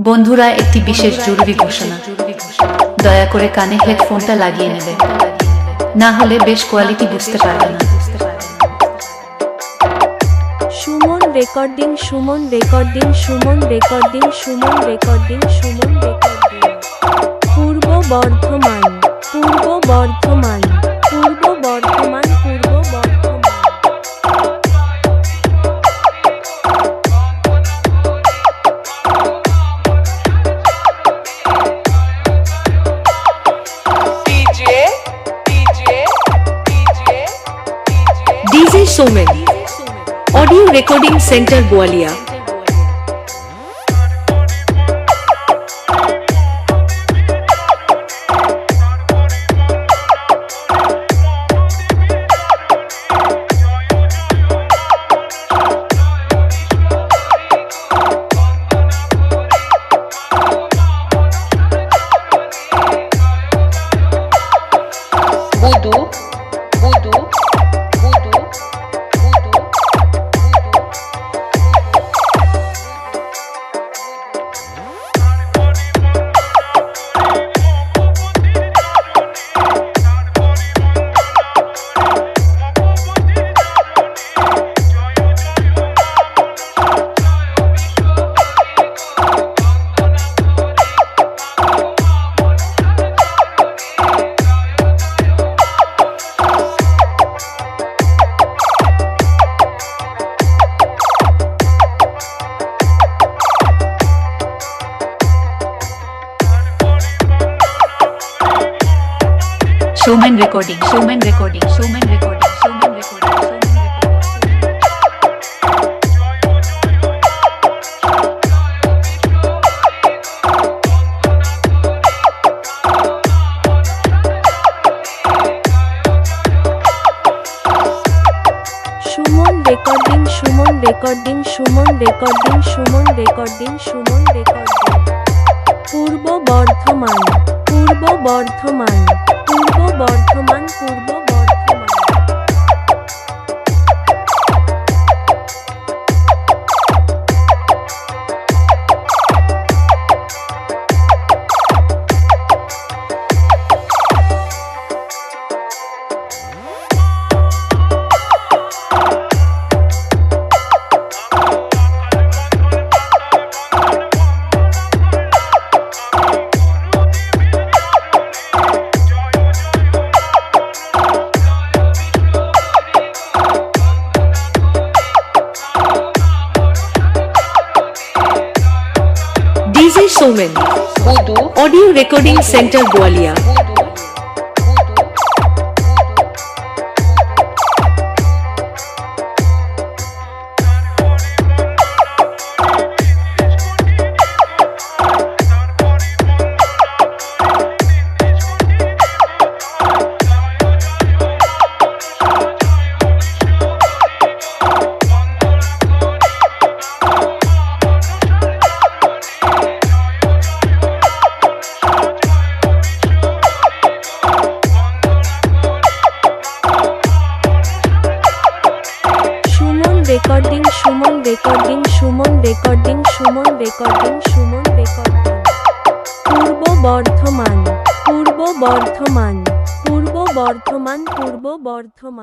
বন্ধুরা, একটি বিশেষ জরুরি ঘোষণা। দয়া করে কানে হেডফোনটা লাগিয়ে নেবে, না হলে বেশ কোয়ালিটি বুঝতে পারবে না। Suman recording, Suman recording, Suman recording, Suman recording, Suman recording. পূর্ব বর্ধমান, পূর্ব বর্ধমান, পূর্ব বর্ধমান, পূর্ব Bardhaman. DJ Somen, Audio Recording Center, Gwalior। Showman recording, showman recording, showman recording, showman recording, showman recording। Suman recording, Suman recording, Suman recording, Suman recording, Suman recording. পূর্ব বর্ধমান, পূর্ব বর্ধমান, পূর্ব বর্ধমান, পূর্ব Bardhaman. DJ Somen, Audio Recording Center, Gwalior। Recording, Suman recording, Suman recording, Suman recording, Suman recording. পূর্ব বর্ধমান, পূর্ব বর্ধমান, পূর্ব বর্ধমান, পূর্ব বর্ধমান।